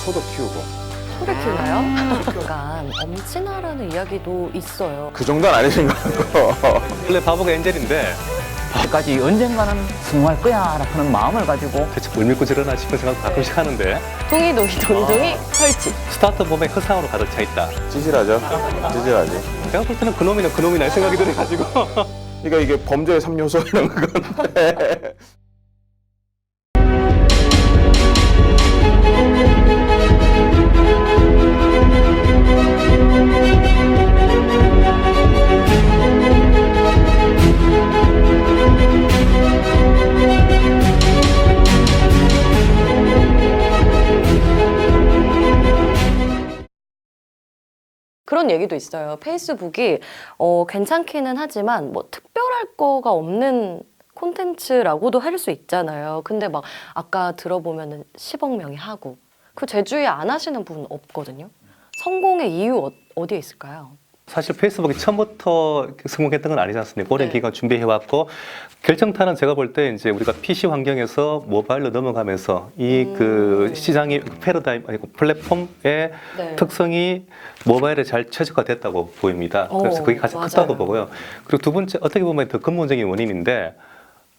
소도 키우고. 소를 키우나요? 약간 엄친아라는 이야기도 있어요. 그 정도는 아니신 것 같고. 원래 바보가 엔젤인데 까지 언젠가는 성공할 거야 라는 마음을 가지고 대체 뭘 믿고 저러나 싶은 생각도 가끔씩 하는데 동이동이 동동이 설치. 스타트 몸에 허상으로 가득 차 있다. 찌질하죠? 찌질하지. 내가 볼 때는 그놈이는 그놈이나 생각이 들어가지고 그러니까 이게 범죄의 3요소 이런 건데. 그런 얘기도 있어요. 페이스북이 괜찮기는 하지만 뭐 특별할 거가 없는 콘텐츠라고도 할 수 있잖아요. 근데 막 아까 들어보면은 10억 명이 하고 그 제주에 안 하시는 분은 없거든요. 성공의 이유 어디에 있을까요? 사실 페이스북이 처음부터 성공했던 건 아니지 않습니까? 오랜 네. 기간 준비해왔고 결정타는 제가 볼 때 이제 우리가 PC 환경에서 모바일로 넘어가면서 이 그 시장이 패러다임 아니고 플랫폼의 네. 특성이 모바일에 잘 최적화됐다고 보입니다. 그래서 그게 가장 맞아요. 크다고 보고요. 그리고 두 번째 어떻게 보면 더 근본적인 원인인데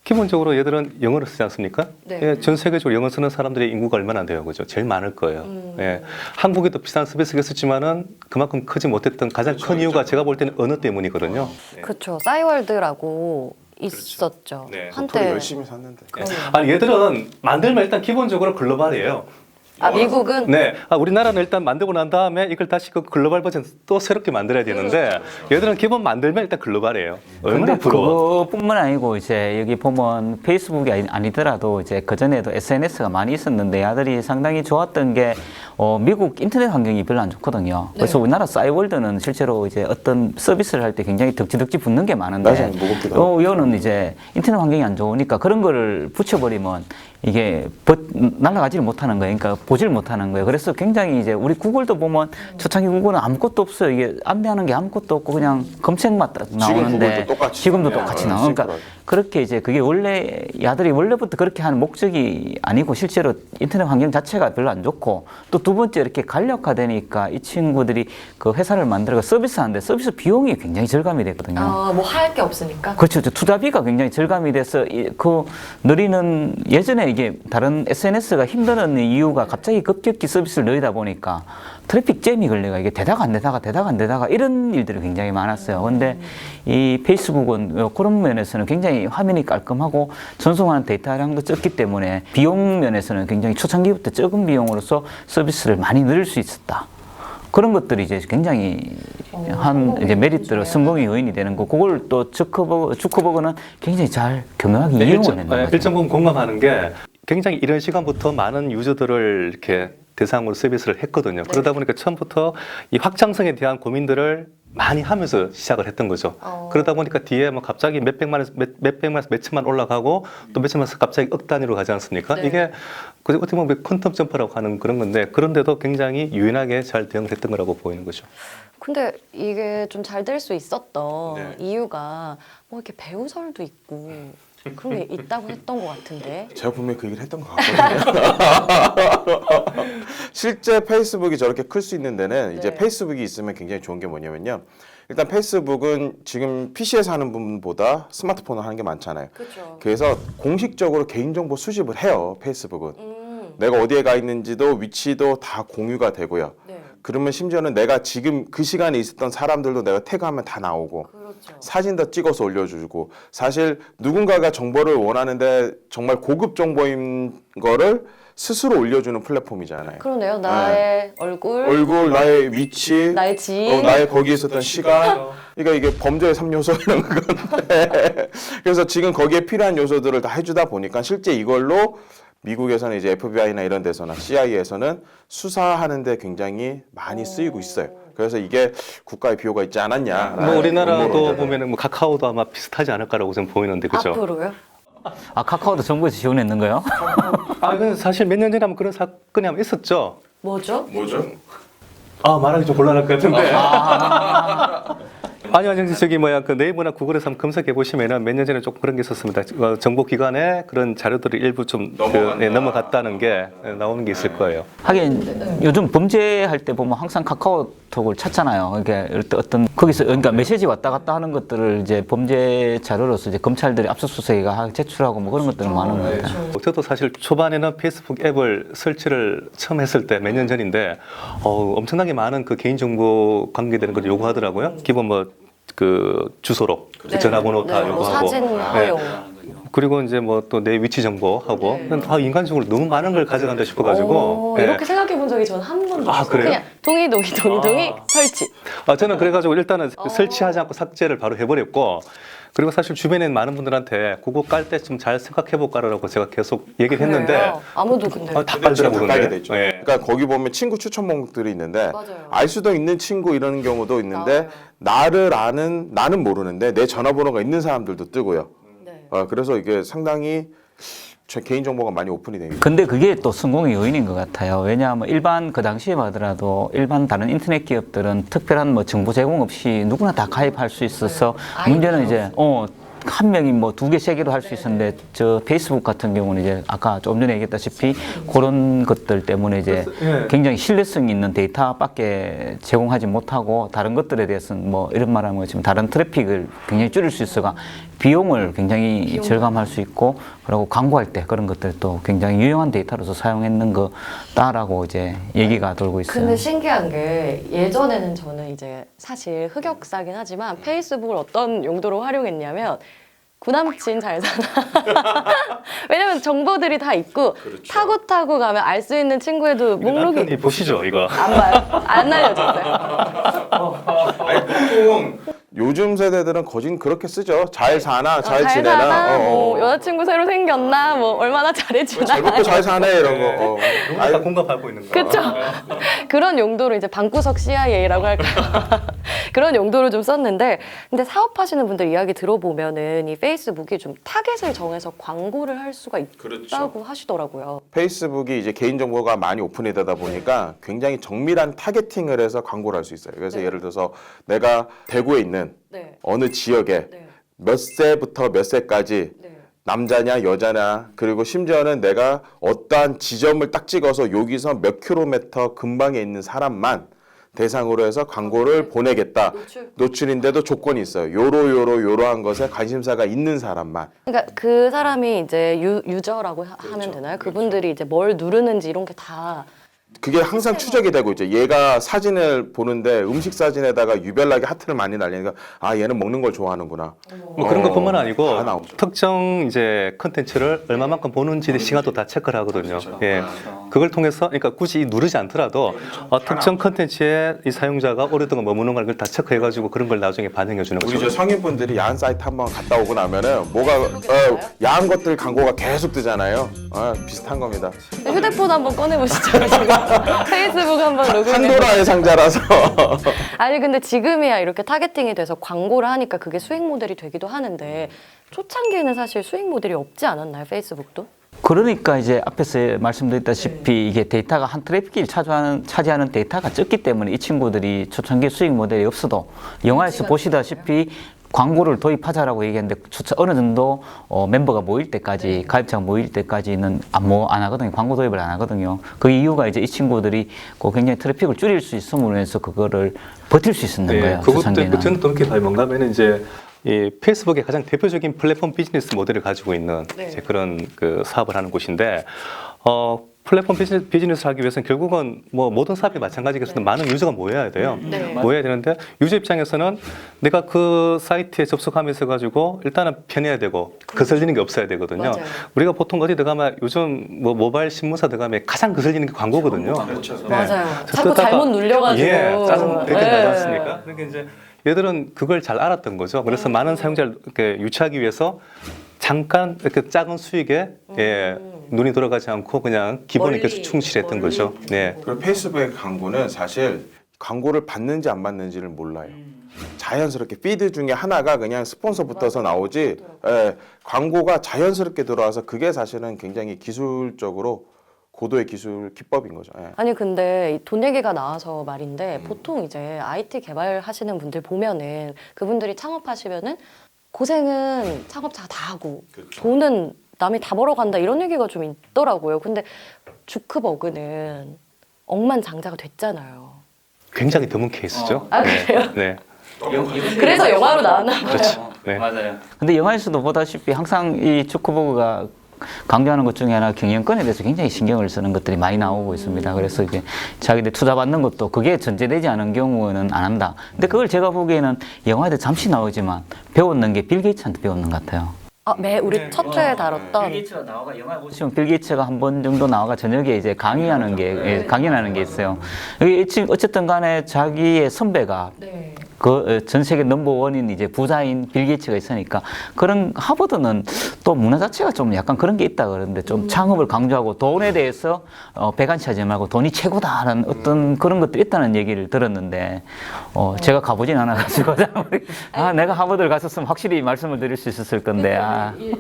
기본적으로 얘들은 영어를 쓰지 않습니까? 네. 예, 전 세계적으로 영어 쓰는 사람들의 인구가 얼마나 돼요, 그죠? 제일 많을 거예요. 예, 한국에도 비슷한 서비스가 있었지만은 그만큼 크지 못했던 가장 큰 이유가 제가 볼 때는 언어 때문이거든요. 그렇죠. 싸이월드라고 있었죠. 네. 한때. 열심히 샀는데. 그럼요. 아니 얘들은 만들면 일단 기본적으로 글로벌이에요. 아, 미국은? 네, 우리나라는 일단 만들고 난 다음에 이걸 다시 그 글로벌 버전 또 새롭게 만들어야 되는데 얘들은 기본 만들면 일단 글로벌이에요. 얼마나 근데 부러워. 그것뿐만 아니고 이제 여기 보면 페이스북이 아니더라도 이제 그전에도 SNS가 많이 있었는데 아들이 상당히 좋았던 게 미국 인터넷 환경이 별로 안 좋거든요. 그래서 우리나라 싸이월드는 실제로 이제 어떤 서비스를 할 때 굉장히 덕지덕지 붙는 게 많은데 맞아요. 무겁기도 하고. 이거는 이제 인터넷 환경이 안 좋으니까 그런 거를 붙여버리면 이게 날아가지를 못하는 거예요. 그러니까 보지를 못하는 거예요. 그래서 굉장히 이제 우리 구글도 보면 초창기 구글은 아무것도 없어요. 이게 안내하는 게 아무것도 없고 그냥 검색만 딱 나오는데 구글도 똑같이 지금도 나와요. 똑같이 네, 나와. 그러니까 시끄러워요. 그렇게 이제 그게 원래 야들이 원래부터 그렇게 하는 목적이 아니고 실제로 인터넷 환경 자체가 별로 안 좋고 또 두 번째 이렇게 간략화되니까 이 친구들이 그 회사를 만들어 서비스 하는데 서비스 비용이 굉장히 절감이 되거든요. 뭐 할 게 없으니까? 그렇죠. 투자비가 굉장히 절감이 돼서 그 느리는 예전에 이게 다른 SNS가 힘드는 이유가 갑자기 급격히 서비스를 늘리다 보니까 트래픽 잼이 걸려가 이게 되다가 안 되다가 이런 일들이 굉장히 많았어요. 근데 이 페이스북은 그런 면에서는 굉장히 화면이 깔끔하고 전송하는 데이터량도 적기 때문에 비용 면에서는 굉장히 초창기부터 적은 비용으로서 서비스를 많이 늘릴 수 있었다. 그런 것들이 이제 굉장히 한 이제 메리트로 성공의 요인이 되는 거. 그걸 또 주커버그는 굉장히 잘 교묘하게 이용을 했는 거죠. 일정 부분 공감하는 게 굉장히 이런 시간부터 많은 유저들을 이렇게 대상으로 서비스를 했거든요. 그러다 보니까 처음부터 이 확장성에 대한 고민들을 많이 하면서 시작을 했던 거죠. 그러다 보니까 뒤에 뭐 갑자기 몇백만에서 몇천만 올라가고 또 몇천만에서 갑자기 억 단위로 가지 않습니까? 네. 이게 어떻게 보면 퀀텀 점프라고 하는 그런 건데 그런데도 굉장히 유연하게 잘 대응을 했던 거라고 보이는 거죠. 근데 이게 좀 잘 될 수 있었던 네. 이유가 뭐 이렇게 배우설도 있고 그런 게 있다고 했던 것 같은데. 제가 분명히 그 얘기를 했던 것 같거든요. 실제 페이스북이 저렇게 클 수 있는 데는 이제 네. 페이스북이 있으면 굉장히 좋은 게 뭐냐면요. 일단 페이스북은 지금 PC에서 하는 분보다 스마트폰을 하는 게 많잖아요. 그렇죠. 그래서 공식적으로 개인정보 수집을 해요, 페이스북은. 내가 어디에 가 있는지도 위치도 다 공유가 되고요. 네. 그러면 심지어는 내가 지금 그 시간에 있었던 사람들도 내가 태그하면 다 나오고 그렇죠. 사진도 찍어서 올려주고 사실 누군가가 정보를 원하는데 정말 고급 정보인 거를 스스로 올려주는 플랫폼이잖아요. 그러네요. 나의 얼굴, 얼굴, 나의 위치, 나의 지인. 나의 거기 있었던 시간. 그러니까 이게 범죄의 3요소 이런 건데. 그래서 지금 거기에 필요한 요소들을 다 해주다 보니까 실제 이걸로 미국에서는 이제 FBI나 이런 데서나 CIA에서는 수사하는데 굉장히 많이 쓰이고 있어요. 그래서 이게 국가의 비호가 있지 않았냐. 뭐 우리나라도 보면은 뭐 카카오도 아마 비슷하지 않을까라고 좀 보이는데 그죠? 앞으로요? 아 카카오도 정부에서 지원했는 거요? 그 사실 몇 년 전에 한번 그런 사건이 한번 있었죠. 뭐죠? 뭐죠? 말하기 좀 곤란할 것 같은데. 아니 저기 뭐야 그 네이버나 구글에서 한번 검색해 보시면은 몇 년 전에 조금 그런 게 있었습니다. 정보기관에 그런 자료들이 일부 좀 넘어갔다는 게 나오는 게 있을 거예요. 하긴 요즘 범죄할 때 보면 항상 카카오톡을 찾잖아요. 이게 어떤 거기서 그러니까 메시지 왔다 갔다 하는 것들을 이제 범죄 자료로서 이제 검찰들이 압수수색에 제출하고 뭐 그런 것들은 많은 것 같아요. 저도 사실 초반에는 페이스북 앱을 설치를 처음 했을 때 몇 년 전인데 엄청나게 많은 그 개인정보 관계되는 걸 요구하더라고요. 기본 뭐 그 주소록 네. 전화번호 다 네, 뭐 요구하고 사진 활용. 그리고 이제 뭐 또 내 위치 정보하고 네. 인간적으로 너무 많은 걸 가져간다 싶어가지고 예. 이렇게 생각해 본 적이 저는 한 번도 없어요. 그래요? 그냥 동의 설치. 저는 그래가지고 일단은 설치하지 않고 삭제를 바로 해버렸고 그리고 사실 주변에 있는 많은 분들한테 그거 깔 때 좀 잘 생각해볼까라고 제가 계속 얘기를 했는데 그래요? 아무도 근데 다 깔더라고요. 깔게 근데. 되죠. 예. 그러니까 거기 보면 친구 추천 목록들이 있는데 맞아요. 알 수도 있는 친구 이런 경우도 있는데 맞아요. 나를 아는 나는 모르는데 내 전화번호가 있는 사람들도 뜨고요. 네. 그래서 이게 상당히 제 개인 정보가 많이 오픈이 됩니다. 근데 그게 또 성공의 요인인 것 같아요. 왜냐하면 일반 그 당시에 하더라도 일반 다른 인터넷 기업들은 특별한 뭐 정보 제공 없이 누구나 다 가입할 수 있어서 문제는 이제 한 명이 뭐 2개, 3개로 할 수 있었는데 저 페이스북 같은 경우는 이제 아까 조금 전에 얘기했다시피 그런 것들 때문에 이제 굉장히 신뢰성 있는 데이터밖에 제공하지 못하고 다른 것들에 대해서는 뭐 이런 말하면 지금 다른 트래픽을 굉장히 줄일 수 있어가 비용을 굉장히 절감할 수 있고 그리고 광고할 때 그런 것들도 굉장히 유용한 데이터로서 사용했는 거다라고 이제 얘기가 돌고 있어요. 근데 신기한 게 예전에는 저는 이제 사실 흑역사긴 하지만 페이스북을 어떤 용도로 활용했냐면 구남친 잘 사나 왜냐면 정보들이 다 있고 타고 가면 알 수 있는 친구에도 목록이 남편이 보시죠 이거. 안 봐요. 안 알려줬어요. 보통 요즘 세대들은 거진 그렇게 쓰죠. 잘 사나, 잘 지내나. 사나, 뭐 여자친구 새로 생겼나, 뭐 얼마나 잘해주나. 잘 먹고 잘 사네 이런 거. 누구나 다 공감하고 있는 거. 그쵸? 그런 용도로 이제 방구석 CIA라고 할까요? 그런 용도로 좀 썼는데, 근데 사업하시는 분들 이야기 들어보면은 이 페이스북이 좀 타겟을 정해서 광고를 할 수가 있다고 하시더라고요. 페이스북이 이제 개인 정보가 많이 오픈이 되다 보니까 굉장히 정밀한 타겟팅을 해서 광고를 할 수 있어요. 그래서 예를 들어서 내가 대구에 있는 네. 어느 지역에 네. 몇 세부터 몇 세까지 네. 남자냐 여자냐 그리고 심지어는 내가 어떠한 지점을 딱 찍어서 여기서 몇 킬로미터 근방에 있는 사람만 대상으로 해서 광고를 보내겠다. 노출인데도 조건이 있어요. 요러한 것에 관심사가 있는 사람만. 그러니까 그 사람이 이제 유저라고 하면 되나요? 그분들이 이제 뭘 누르는지 이런 게 다 그게 항상 추적이 되고 있죠. 얘가 사진을 보는데 음식 사진에다가 유별나게 하트를 많이 날리니까 얘는 먹는 걸 좋아하는구나. 뭐 그런 것뿐만 아니고 다 나오죠. 특정 이제 컨텐츠를 얼마만큼 보는지 시간도 다 체크를 하거든요. 예, 그걸 통해서 그러니까 굳이 누르지 않더라도 특정 컨텐츠에 이 사용자가 오랫동안 머무는 걸 다 체크해가지고 그런 걸 나중에 반영해 주는 우리 거죠. 저 성인분들이 야한 사이트 한번 갔다 오고 나면은 뭐가 야한 것들 광고가 계속 뜨잖아요. 비슷한 겁니다. 휴대폰 한번 꺼내보시죠. 지금. 페이스북 한번 로그인. 판도라의 상자라서. 아니 근데 지금이야 이렇게 타겟팅이 돼서 광고를 하니까 그게 수익 모델이 되기도 하는데 초창기에는 사실 수익 모델이 없지 않았나요? 페이스북도? 그러니까 이제 앞에서 말씀드렸다시피 이게 데이터가 한 트래픽을 차지하는 데이터가 적기 때문에 이 친구들이 초창기 수익 모델이 없어도 영화에서 보시다시피 광고를 도입하자라고 얘기했는데 어느 정도 멤버가 모일 때까지 가입자가 모일 때까지는 안 하거든요. 광고 도입을 안 하거든요. 그 이유가 이제 이 친구들이 굉장히 트래픽을 줄일 수 있음으로 해서 그거를 버틸 수 있었는 거예요. 초창기에는. 저는 또 이렇게 봐요. 뭔가 하면 이제 이 페이스북의 가장 대표적인 플랫폼 비즈니스 모델을 가지고 있는 이제 그런 그 사업을 하는 곳인데 플랫폼 비즈니스를 하기 위해서는 결국은 뭐 모든 사업이 마찬가지겠지만 많은 유저가 모여야 돼요. 모여야 되는데 유저 입장에서는 내가 그 사이트에 접속하면서 가지고 일단은 편해야 되고 거슬리는 게 없어야 되거든요. 맞아요. 우리가 보통 어디 들어가면 요즘 뭐 모바일 신문사 들어가면 가장 거슬리는 게 광고거든요. 맞아요. 자꾸 잘못 눌려가지고. 짜증 되게 나지 네. 않습니까? 그러니까 이제 얘들은 그걸 잘 알았던 거죠. 그래서 많은 사용자를 이렇게 유치하기 위해서 잠깐 이렇게 작은 수익에 눈이 돌아가지 않고 그냥 기본에 계속 충실했던 거죠. 네. 그리고 페이스북의 광고는 사실 광고를 받는지 안 받는지를 몰라요. 자연스럽게 피드 중에 하나가 그냥 스폰서 붙어서 나오지 광고가 자연스럽게 들어와서 그게 사실은 굉장히 기술적으로 고도의 기술 기법인 거죠. 예. 아니 근데 이돈 얘기가 나와서 말인데 보통 이제 IT 개발하시는 분들 보면은 그분들이 창업하시면은 고생은 창업자가 다 하고 돈은 남이 다 벌어간다 이런 얘기가 좀 있더라고요. 근데 주크버그는 억만장자가 됐잖아요. 굉장히 드문 케이스죠. 아 그래요? 네. 그래서 영화로 나왔나 봐요. 그렇죠. 네. 맞아요. 근데 영화에서도 보다시피 항상 이 주커버그가 강조하는 것 중에 하나 경영권에 대해서 굉장히 신경을 쓰는 것들이 많이 나오고 있습니다. 그래서 이제 자기들 투자 받는 것도 그게 전제되지 않은 경우는 안 한다. 근데 그걸 제가 보기에는 영화에도 잠시 나오지만 배웠는 게 빌 게이츠한테 배웠는 것 같아요. 아, 우리 첫 회에 다뤘던 게이츠가 나와가 영화 보시면 빌 게이츠가 한 번 정도 나와가 저녁에 이제 강의하는 게 있어요. 여기 지금 어쨌든 간에 자기의 선배가 네. 그 전 세계 넘버원인 이제 부자인 빌 게이츠가 있으니까 그런 하버드는 또 문화 자체가 좀 약간 그런 게 있다 그러는데 좀 창업을 강조하고 돈에 대해서 배관치하지 말고 돈이 최고다라는 어떤 그런 것들이 있다는 얘기를 들었는데 제가 가보진 않아가지고 내가 하버드를 갔었으면 확실히 말씀을 드릴 수 있었을 건데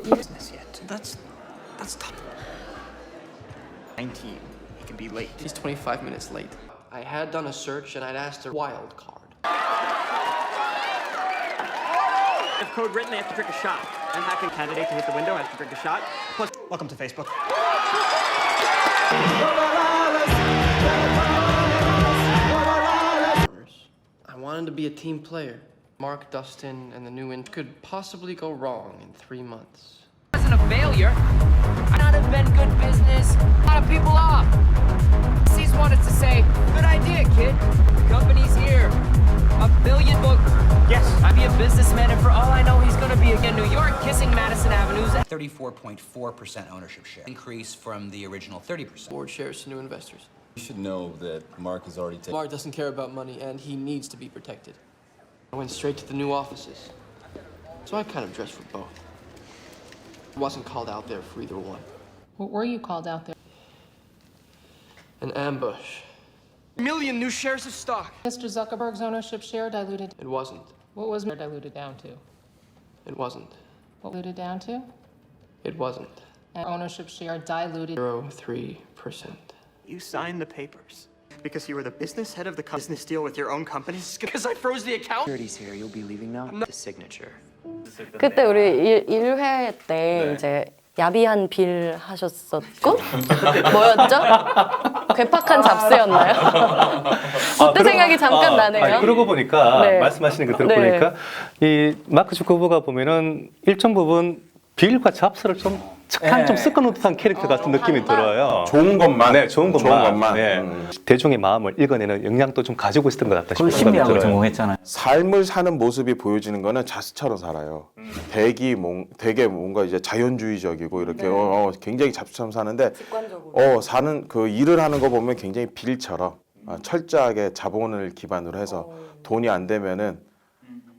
business yet. That's tough. 19. He can be late. He's 25 minutes late. I had done a search and I'd asked a wild card. If code written, they have to drink a shot. Unhacking candidate to hit the window has to drink a shot. Plus, Welcome to Facebook. I wanted to be a team player. Mark, Dustin, and the new intern could possibly go wrong in 3 months. Wasn't a failure. Might not have been good business. A lot of people off. C's wanted to say, good idea, kid. The company's here. $1 billion book. yes, I'd be a businessman, and for all I know, he's gonna be in New York kissing Madison Avenue's. 34.4% ownership share, increase from the original 30%. Board shares to new investors. You should know that Mark has already taken. Mark doesn't care about money, and he needs to be protected. I went straight to the new offices. So I kind of dressed for both. Wasn't called out there for either one. What were you called out there? An ambush. Million new shares of stock. Mr. Zuckerberg's ownership share diluted. It wasn't. What was it diluted down to? It wasn't. What diluted down to? It wasn't. And ownership share diluted. 0.03%. You signed the papers because you were the business head of the business deal with your own company. Because I froze the account? Security's here. You'll be leaving now. The signature. 그때 우리 1회 때 이제 야비한 빌 하셨었고 뭐였죠? 괴팍한 잡스였나요? 그때 생각이 잠깐 나네요. 아니, 그러고 보니까 네. 말씀하시는 거 들어보니까 이 마크 주커버가 보면은 일정 부분 빌과 잡스를 좀 착한 좀 섞어놓은 듯한 캐릭터 같은 느낌이 들어요. 좋은 것만. 네, 좋은 것만. 네. 음. 대중의 마음을 읽어내는 역량도 좀 가지고 있었던 것 같다 그걸 싶은 생각이 심리학을 들어요. 전공했잖아요. 삶을 사는 모습이 보여지는 거는 자수처럼 살아요. 되게 뭔가 이제 자연주의적이고 이렇게 굉장히 자수처럼 사는데 사는 그 일을 하는 거 보면 굉장히 빌처럼 철저하게 자본을 기반으로 해서 돈이 안 되면은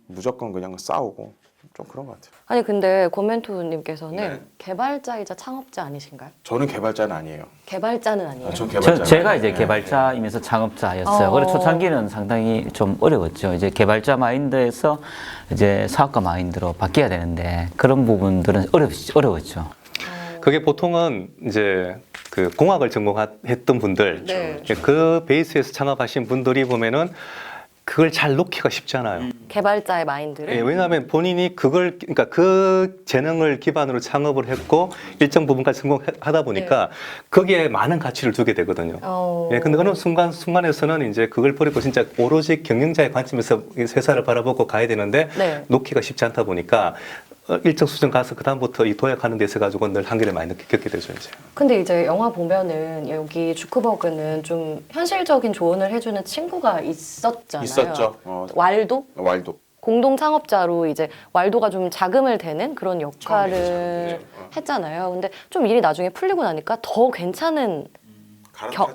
무조건 그냥 싸우고 좀 그런 것 같아요. 아니 근데 고멘토님께서는 개발자이자 창업자 아니신가요? 저는 개발자는 아니에요. 개발자는 아니에요. 전 개발자. 제가 이제 개발자이면서 창업자였어요. 그래서 초창기는 상당히 좀 어려웠죠. 이제 개발자 마인드에서 이제 사업가 마인드로 바뀌어야 되는데 그런 부분들은 어려웠죠. 그게 보통은 이제 그 공학을 전공했던 분들, 네. 그 베이스에서 창업하신 분들이 보면은 그걸 잘 놓기가 쉽지 않아요. 개발자의 마인드를 예, 왜냐하면 본인이 그러니까 그 재능을 기반으로 창업을 했고 일정 부분까지 성공하다 보니까 거기에 많은 가치를 두게 되거든요. 예, 근데 어느 순간에서는 이제 그걸 버리고 진짜 오로지 경영자의 관점에서 회사를 바라보고 가야 되는데 놓기가 쉽지 않다 보니까 일정 수준 가서 그 다음부터 이 도약하는 데 있어 가지고 늘 한계를 많이 겪게 되죠 이제. 근데 이제 영화 보면은 여기 주크버그는 좀 현실적인 조언을 해주는 친구가 있었잖아요. 있었죠. 왈도? 왈도. 공동 창업자로 이제 왈도가 좀 자금을 대는 그런 역할을 했잖아요. 근데 좀 일이 나중에 풀리고 나니까 더 괜찮은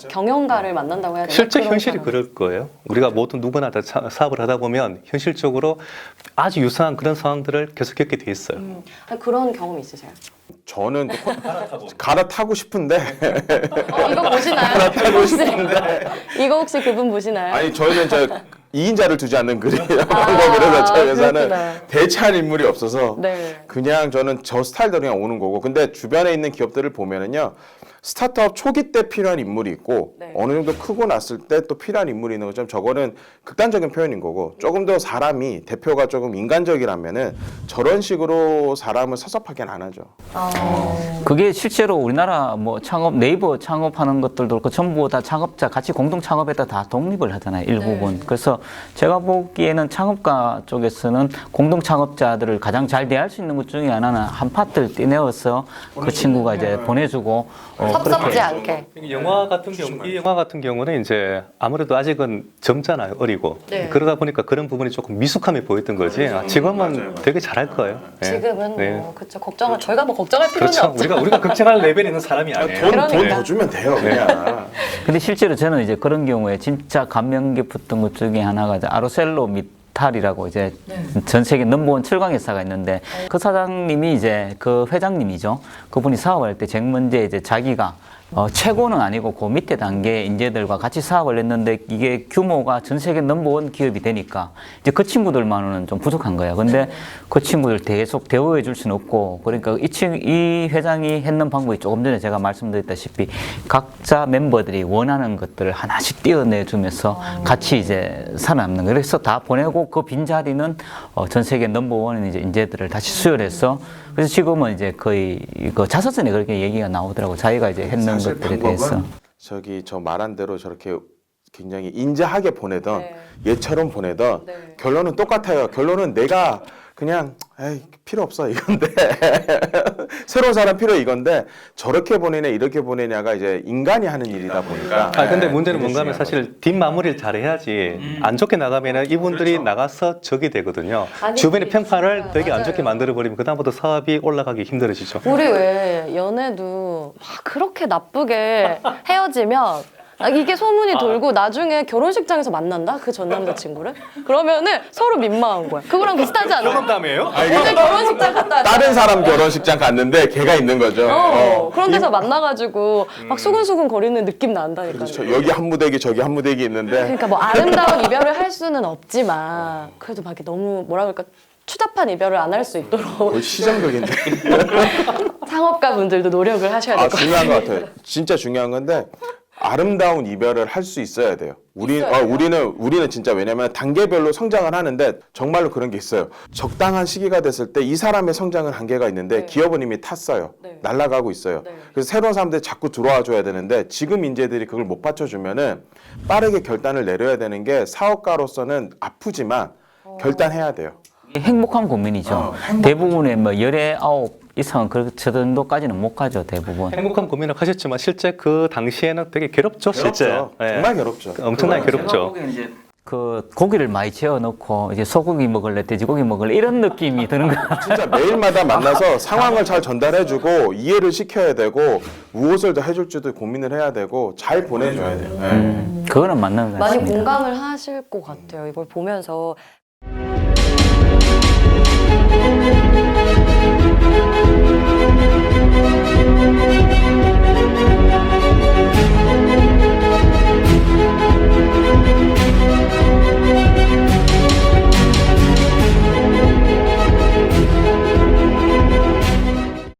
경영가를 만난다고 해야 되나? 실제 현실이 그럴 거예요. 우리가 모든 누구나 다 사업을 하다 보면 현실적으로 아주 유사한 그런 상황들을 계속 겪게 돼 있어요. 아니, 그런 경험 있으세요? 저는 갈아타고 싶은데 이거 보시나요? 갈아타고 싶은데 이거 혹시 그분 보시나요? 아니 저희는 2인자를 두지 않는 그런 방법을 해서 저희 회사는 그렇구나. 대체할 인물이 없어서 네. 그냥 저는 저 스타일대로 그냥 오는 거고 근데 주변에 있는 기업들을 보면은요 스타트업 초기 때 필요한 인물이 있고 네. 어느 정도 크고 났을 때 또 필요한 인물이 있는 것처럼 저거는 극단적인 표현인 거고 조금 더 사람이 대표가 조금 인간적이라면은 저런 식으로 사람을 섭섭하게는 안 하죠. 그게 실제로 우리나라 뭐 창업 네이버 창업하는 것들도 그렇고 전부 다 창업자 같이 공동 창업에다 다 독립을 하잖아요 일부분. 그래서 제가 보기에는 창업가 쪽에서는 공동 창업자들을 가장 잘 대할 수 있는 것 중에 하나는 한 파트를 떼내어서 그 친구가 이제 보내주고 섭섭지 않게. 이 영화 같은 경우는 이제 아무래도 아직은 젊잖아요, 어리고. 네. 그러다 보니까 그런 부분이 조금 미숙함이 보였던 거지. 지금은 되게 잘할 거예요. 예. 지금은 네. 뭐 그쵸 저희가 뭐 걱정할 필요는 그렇죠. 없죠. 우리가 걱정할 레벨에 있는 사람이 아니에요. 돈 더 주면 돼요, 그냥. 근데 실제로 저는 이제 그런 경우에 진짜 감명 깊었던 것 중에 하나가 이제 아르셀로 미탈이라고 이제 전 세계 넘버원 철강 회사가 있는데 그 사장님이 이제 그 회장님이죠. 그분이 사업할 때 제일 먼저 이제 자기가 최고는 아니고 그 밑에 단계 인재들과 같이 사업을 했는데 이게 규모가 전 세계 넘버원 기업이 되니까 이제 그 친구들만은 좀 부족한 거예요. 근데 그 친구들 계속 대우해 줄 수는 없고 그러니까 이 회장이 했는 방법이 조금 전에 제가 말씀드렸다시피 각자 멤버들이 원하는 것들을 하나씩 띄어내 주면서 같이 이제 살아남는 거예요. 그래서 다 보내고 그 빈자리는 전 세계 넘버원 이제 인재들을 다시 수혈해서 그래서 지금은 이제 거의 그 자서전에 그렇게 얘기가 나오더라고. 자기가 이제 했는 것들에 대해서. 저기 저 말한 대로 저렇게 굉장히 인자하게 보내던 네. 얘처럼 보내던 결론은 똑같아요. 결론은 내가 그냥 에이, 필요 없어 이건데 새로운 사람 필요 이건데 저렇게 보내냐 이렇게 보내냐가 이제 인간이 하는 일이다 보니까. 근데 문제는 뭔가 하면 사실 뒷마무리를 잘 해야지 안 좋게 나가면은 이분들이 나가서 적이 되거든요. 아니, 주변의 평판을 되게 안 맞아요. 좋게 만들어 버리면 그다음부터 사업이 올라가기 힘들어지죠. 우리 왜 연애도 막 그렇게 나쁘게 헤어지면 이게 소문이 돌고 나중에 결혼식장에서 만난다? 그 전 남자친구를? 그러면은 서로 민망한 거야. 그거랑 비슷하지 않아? 그런다며요? 오늘 결혼식장 갔다 왔잖아. 다른 사람 결혼식장 갔는데 걔가 있는 거죠. 그런 데서 만나가지고 막 수근수근 거리는 느낌 난다니까. 여기 한 무대기 저기 한 무대기 있는데 그러니까 뭐 아름다운 이별을 할 수는 없지만 그래도 막 이렇게 너무 뭐라 그럴까 추잡한 이별을 안 할 수 있도록 거의 시정극인데. 창업가 분들도 노력을 하셔야 될 것 같아요. 중요한 것 같아요. 진짜 중요한 건데 아름다운 이별을 할 수 있어야 돼요. 우리는 진짜 왜냐면 단계별로 성장을 하는데 정말로 그런 게 있어요. 적당한 시기가 됐을 때 이 사람의 성장은 한계가 있는데 기업은 이미 탔어요. 날아가고 있어요. 그래서 새로운 사람들이 자꾸 들어와 줘야 되는데 지금 인재들이 그걸 못 받쳐주면은 빠르게 결단을 내려야 되는 게 사업가로서는 아프지만 결단해야 돼요. 행복한 고민이죠. 대부분의 뭐 19 이상은 그 정도까지는 못 가죠, 대부분. 행복한 고민을 하셨지만 실제 그 당시에는 되게 괴롭죠, 실제. 괴롭죠. 정말 괴롭죠. 엄청나게 괴롭죠. 그 고기를 많이 재워 넣고 이제 소고기 먹을래, 돼지고기 먹을래 이런 느낌이 드는 거. 진짜 매일마다 만나서 상황을 잘 전달해주고 이해를 시켜야 되고 무엇을 더 해줄지도 고민을 해야 되고 잘 보내줘야 돼요. 그거는 맞는 것 많이 같습니다. 공감을 하실 것 같아요. 이걸 보면서